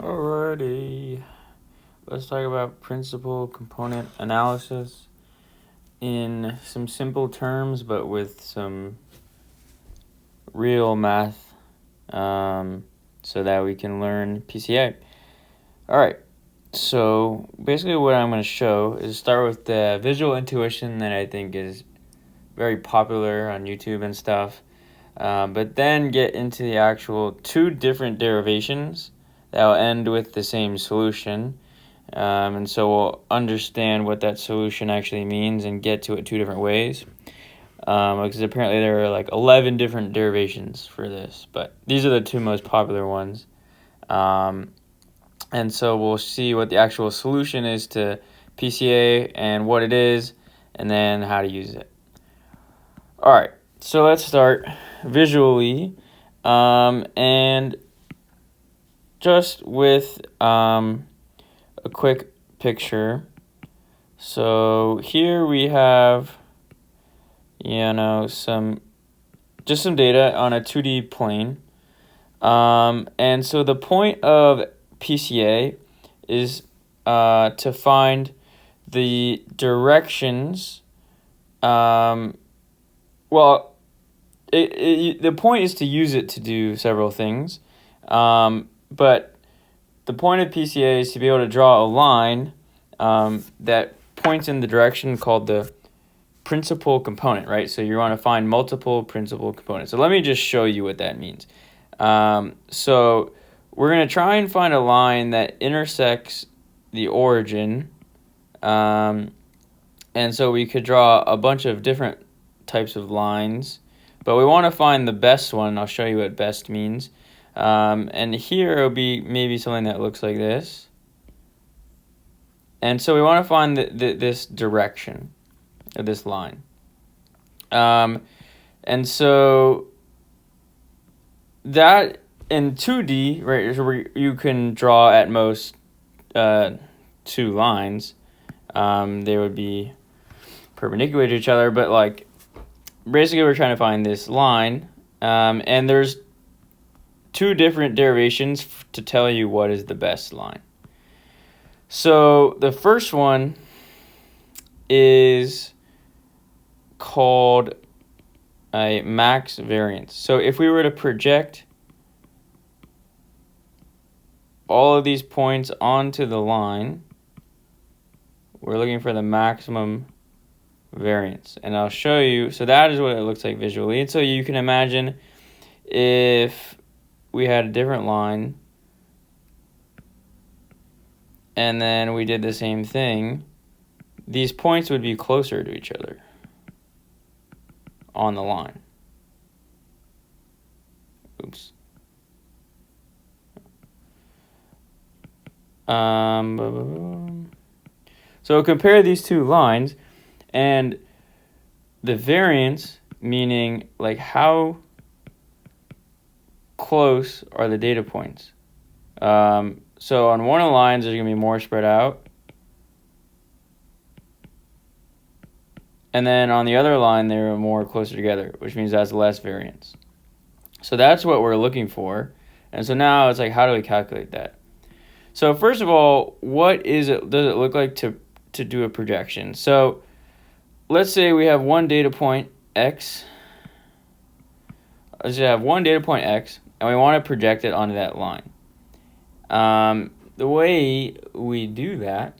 Alrighty, let's talk about principal component analysis in some simple terms, but with some real math, so that we can learn PCA. Alright, so basically what I'm going to show is start with the visual intuition that I think is very popular on YouTube and stuff, but then get into the actual two different derivations that will end with the same solution. And so we'll understand what that solution actually means and get to it two different ways. Because apparently there are like 11 different derivations for this, but these are the two most popular ones. And so we'll see what the actual solution is to PCA and what it is, and then how to use it. All right, so let's start visually, and just with a quick picture. So here we have, some data on a 2D plane. And so the point of PCA is to find the directions. The point is to use it to do several things. But the point of PCA is to be able to draw a line that points in the direction called the principal component, right? So you want to find multiple principal components. So let me just show you what that means. So we're going to try and find a line that intersects the origin. And so we could draw a bunch of different types of lines, but we want to find the best one. I'll show you what best means. And here it'll be maybe something that looks like this. And so we want to find this direction of this line. And so that in 2D, right, where you can draw at most two lines. They would be perpendicular to each other, but like basically we're trying to find this line. And there's two different derivations to tell you what is the best line. So the first one is called a max variance. So if we were to project all of these points onto the line, we're looking for the maximum variance. And I'll show you. So that is what it looks like visually. And so you can imagine if we had a different line and then we did the same thing, these points would be closer to each other on the line. Oops. So compare these two lines, and the variance, meaning like how close are the data points. So on one of the lines, there's going to be more spread out. And then on the other line, they're more closer together, which means that's less variance. So that's what we're looking for. And so now it's like, how do we calculate that? So first of all, what does it look like to do a projection? So let's say we have one data point, X. Let's have one data point, X, and we want to project it onto that line. The way we do that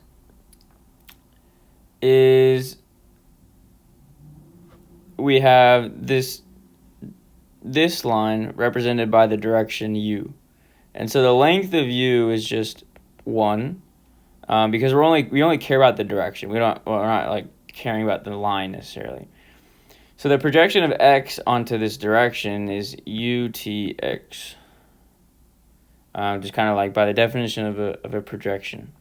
is we have this line represented by the direction U. And so the length of U is just 1, because we only care about the direction. We're not like caring about the line necessarily. So the projection of X onto this direction is UTX. Just kind of like by the definition of a projection.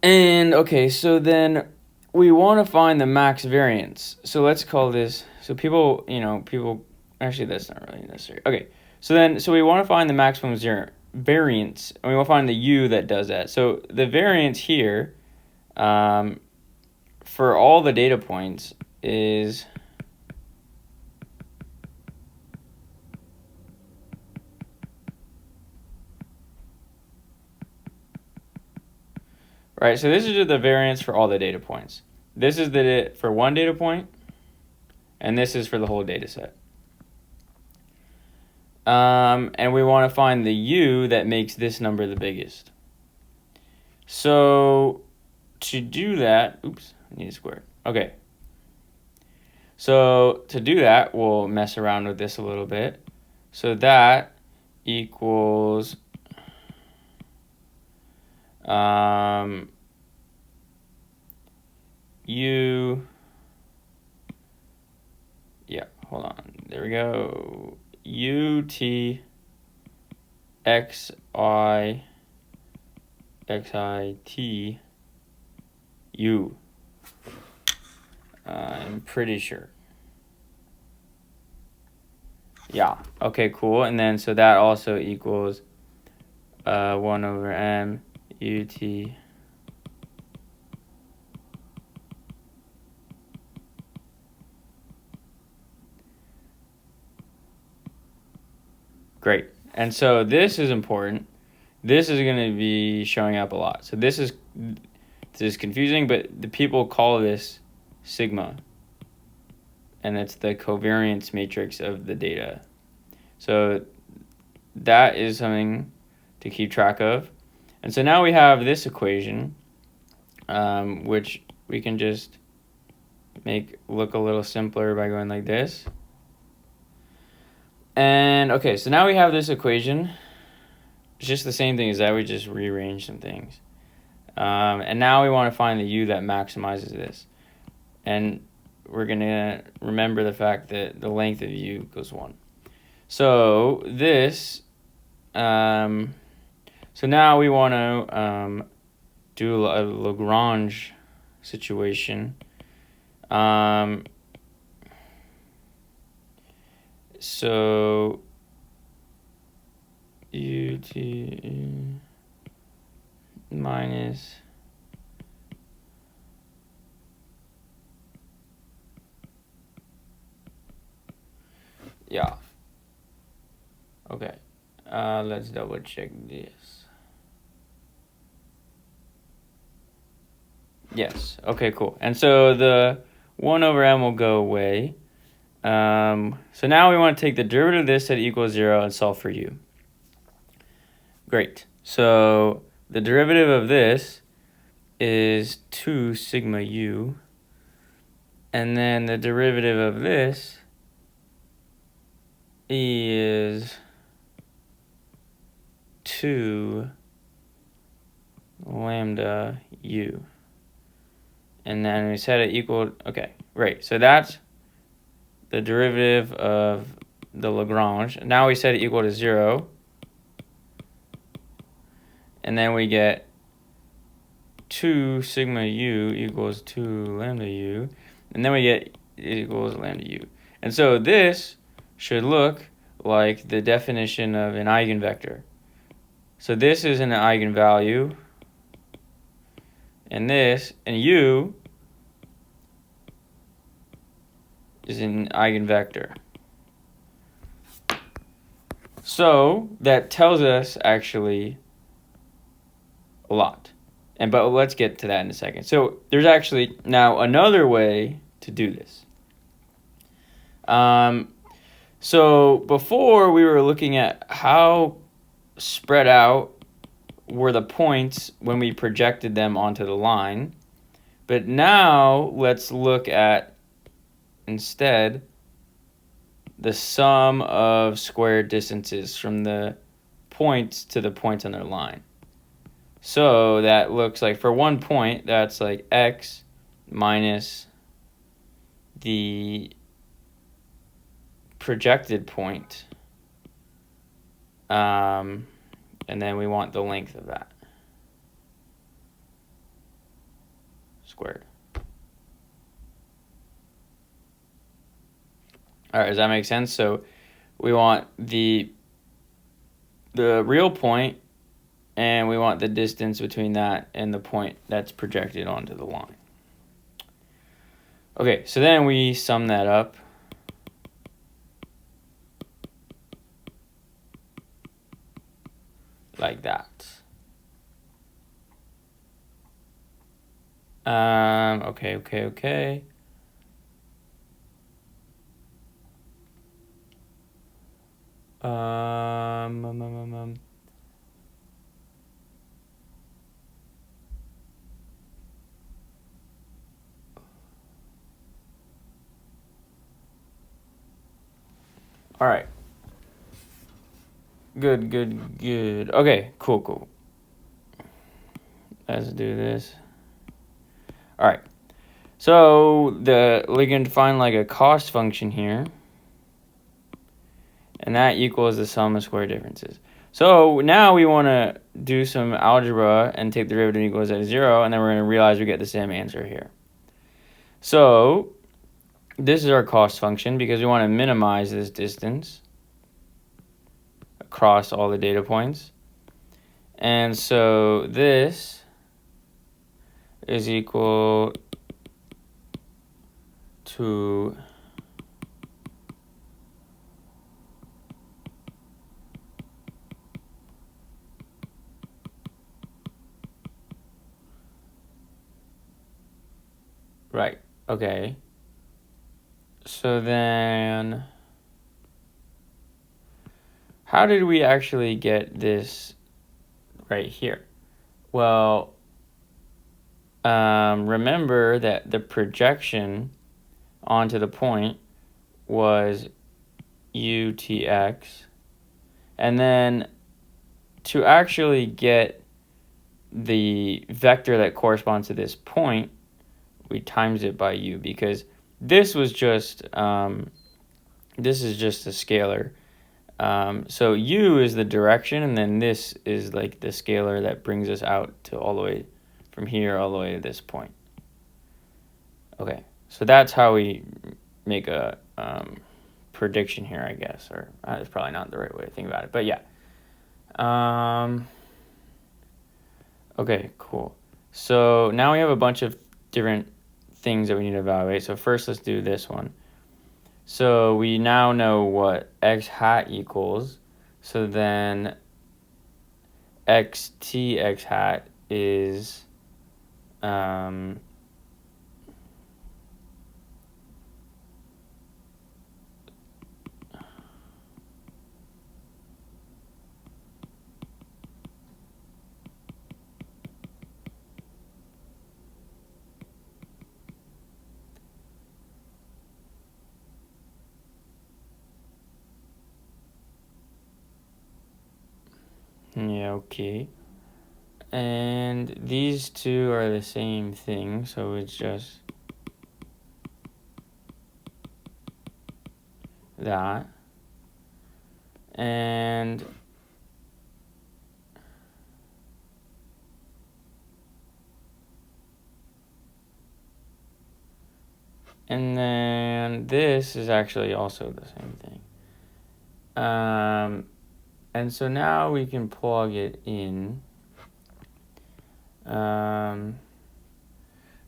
And okay, so then we want to find the max variance. So let's call this, so people, actually that's not really necessary. Okay, so we want to find the maximum variance, and we want to find the U that does that. So the variance here, for all the data points is right? So this is just the variance for all the data points. This is for one data point, and this is for the whole data set. And we want to find the u that makes this number the biggest. So to do that, oops, I need a square. Okay. So to do that, we'll mess around with this a little bit. So that equals u, yeah, hold on, there we go, ut xit u. I'm pretty sure. Yeah, okay, cool. And then so that also equals 1 over m ut great. And so this is important. This is going to be showing up a lot. So this is confusing, but the people call this sigma. And it's the covariance matrix of the data. So that is something to keep track of. And so now we have this equation, which we can just make look a little simpler by going like this. And okay, so now we have this equation. It's just the same thing as that. We just rearrange some things. And now we want to find the u that maximizes this. And we're going to remember the fact that the length of u equals 1. So this, so now we want to do a Lagrange situation. So ut minus yeah. Okay. Let's double check this. Yes. Okay, cool. And so the 1 over m will go away. So now we want to take the derivative of this at equals 0 and solve for u. Great. So the derivative of this is 2 sigma u. And then the derivative of this is 2 lambda u. And then we set it equal, okay, right. So that's the derivative of the Lagrange. Now we set it equal to 0. And then we get 2 sigma u equals 2 lambda u. And then we get it equals lambda u. And so this should look like the definition of an eigenvector. So this is an eigenvalue. And this, and u is an eigenvector. So that tells us actually a lot. But let's get to that in a second. So there's actually now another way to do this. So before we were looking at how spread out were the points when we projected them onto the line. But now let's look at instead the sum of squared distances from the points to the points on their line. So that looks like for one point, that's like x minus the projected point. And then we want the length of that squared. All right, does that make sense? So we want the real point, and we want the distance between that and the point that's projected onto the line. Okay, so then we sum that up. Like that. Okay. All right. Good. Okay, cool. Let's do this. All right. So we can define like a cost function here, and that equals the sum of square differences. So now we want to do some algebra and take the derivative equals at 0, and then we're going to realize we get the same answer here. So this is our cost function because we want to minimize this distance across all the data points. And so this is equal to right. Okay. So then how did we actually get this right here? Well, remember that the projection onto the point was UTX. And then to actually get the vector that corresponds to this point, we times it by U, because this was just, this is just a scalar. So U is the direction, and then this is like the scalar that brings us out to all the way from here all the way to this point. Okay, so that's how we make a prediction here, I guess, or it's probably not the right way to think about it, but yeah. Okay, cool. So now we have a bunch of different things that we need to evaluate. So first, let's do this one. So we now know what x hat equals. So then x hat is yeah, okay. And these two are the same thing, so it's just that. And then this is actually also the same thing. And so now we can plug it in.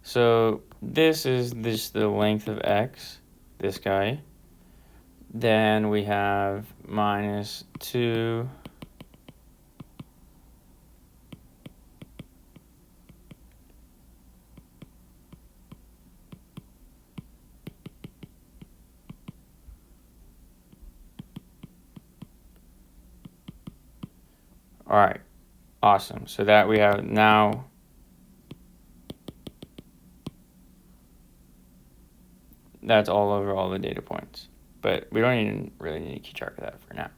So this is the length of x, this guy. Then we have minus 2 All right, awesome. So that we have now that's all over all the data points. But we don't even really need to keep track of that for now.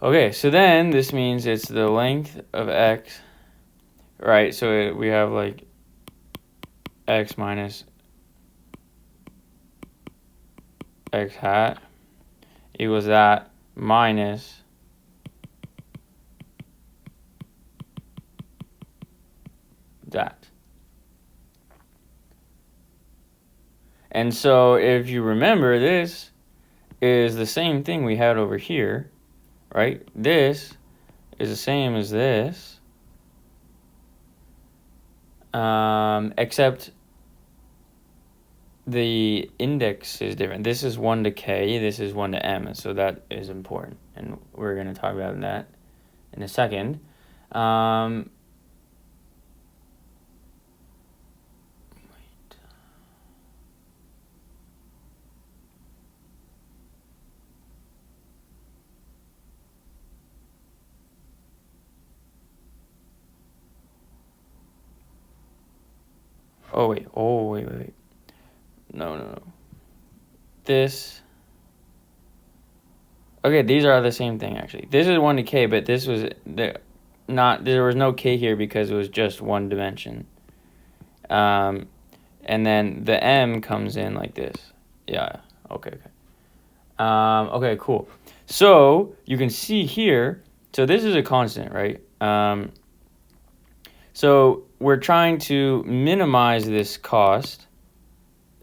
Okay, so then this means it's the length of x, right? So we have like x minus x hat equals that minus that. And so if you remember, this is the same thing we had over here, right? This is the same as this, except the index is different. This is 1 to k, this is 1 to m, so that is important, and we're going to talk about that in a second. Oh, wait. Oh, wait. No. This. Okay, these are the same thing, actually. This is 1 to k, but this was there was no k here because it was just one dimension. And then the m comes in like this. Yeah, okay. Okay, cool. So you can see here, so this is a constant, right? So we're trying to minimize this cost,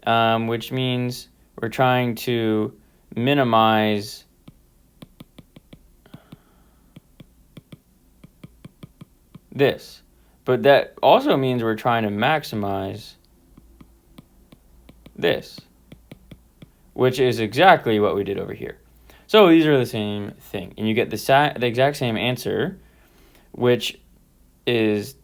which means we're trying to minimize this. But that also means we're trying to maximize this, which is exactly what we did over here. So these are the same thing. And you get the exact same answer, which is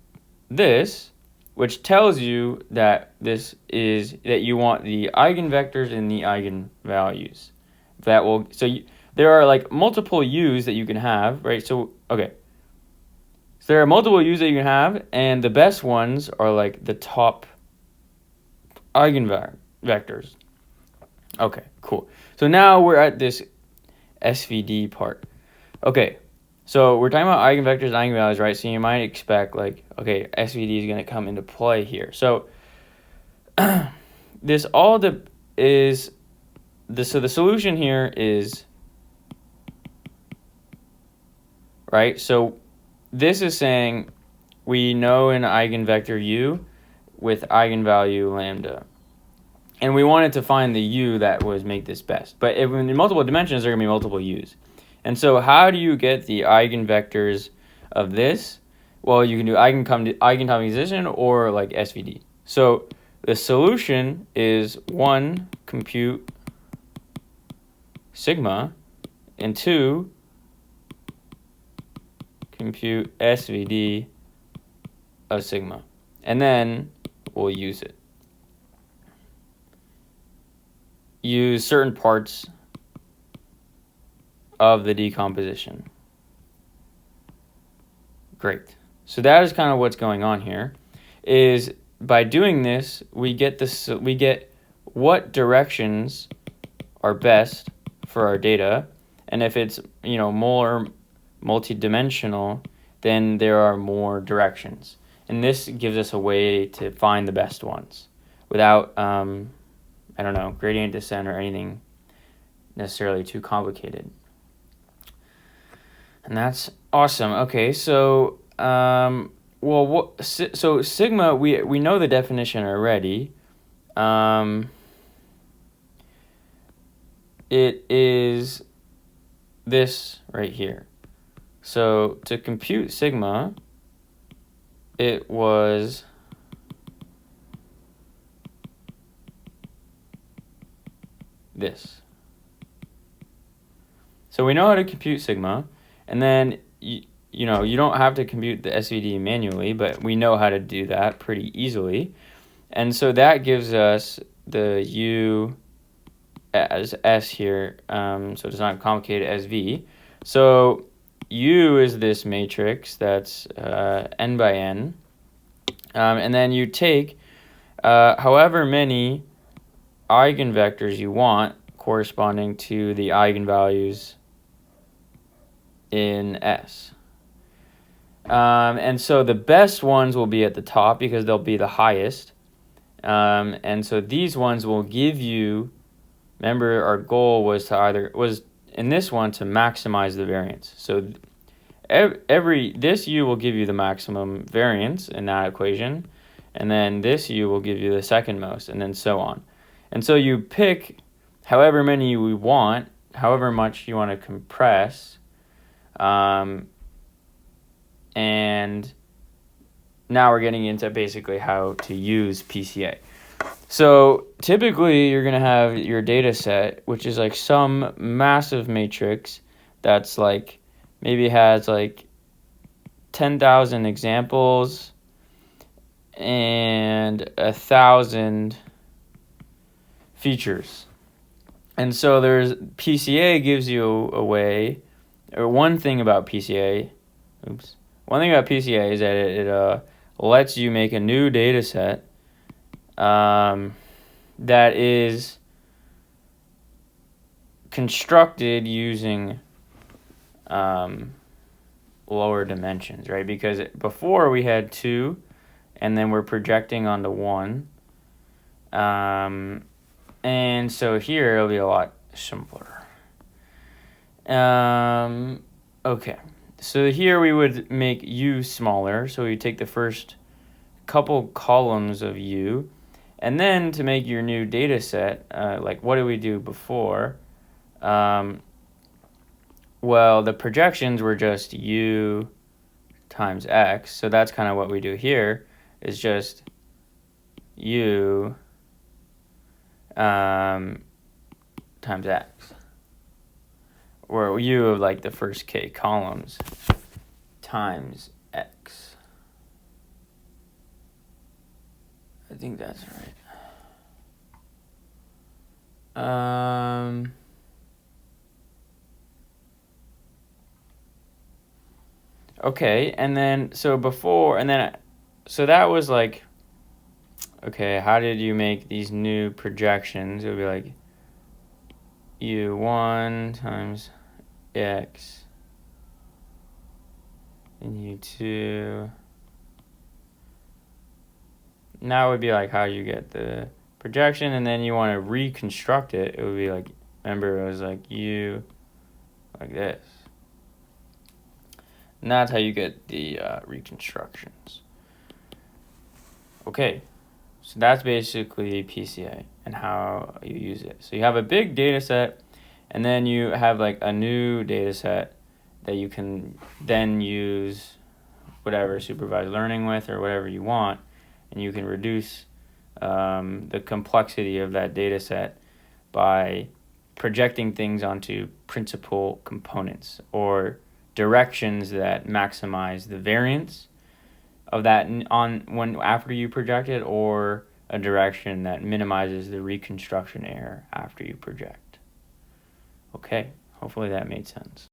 this, which tells you that that you want the eigenvectors and the eigenvalues. There are like multiple u's that you can have, right? So there are multiple u's that you can have, and the best ones are like the top eigenvectors. Okay, cool. So now we're at this SVD part. Okay, so we're talking about eigenvectors and eigenvalues, right? So you might expect like, okay, SVD is going to come into play here. So this all is this. So the solution here is right. So this is saying we know an eigenvector u with eigenvalue lambda. And we wanted to find the u that would make this best. But if in multiple dimensions, there are going to be multiple u's. And so how do you get the eigenvectors of this? Well, you can do eigencomposition or like SVD. So the solution is 1, compute sigma, and 2, compute SVD of sigma. And then we'll use it. Use certain parts of the decomposition. Great. So that is kind of what's going on here. Is by doing this, we get what directions are best for our data, and if it's more multidimensional, then there are more directions, and this gives us a way to find the best ones without gradient descent or anything necessarily too complicated. And that's awesome. Okay, so so sigma, we know the definition already. It is this right here. So to compute sigma, it was this. So we know how to compute sigma, and then you don't have to compute the SVD manually, but we know how to do that pretty easily. And so that gives us the u as S here, so it's not complicated as V. So U is this matrix that's n by n, and then you take however many eigenvectors you want corresponding to the eigenvalues in S. And so the best ones will be at the top because they'll be the highest. And so these ones will give you, remember our goal was in this one to maximize the variance. So this u will give you the maximum variance in that equation, and then this u will give you the second most, and then so on. And so you pick however many we want, however much you want to compress, and now we're getting into basically how to use PCA. So typically you're going to have your data set, which is like some massive matrix that's like maybe has like 10,000 examples and 1,000 features. And so PCA gives you a way, or one thing about PCA is that it lets you make a new data set that is constructed using lower dimensions, right? Because before we had 2, and then we're projecting onto 1. And so here it'll be a lot simpler. Okay, so here we would make U smaller. So we take the first couple columns of U, and then to make your new data set, like what did we do before? Well, the projections were just U times X, so that's kind of what we do here, is just U times X, or U of like the first K columns times X. I think that's right. Okay, and then so that was like, okay, how did you make these new projections? It would be like U1 times X and U2. Now it would be like how you get the projection, and then you want to reconstruct it. It would be like, remember, it was like U like this. And that's how you get the reconstructions. Okay, so that's basically PCA and how you use it. So you have a big data set, and then you have like a new data set that you can then use whatever supervised learning with or whatever you want, and you can reduce the complexity of that data set by projecting things onto principal components or directions that maximize the variance of that after you project it, or a direction that minimizes the reconstruction error after you project. Okay, hopefully that made sense.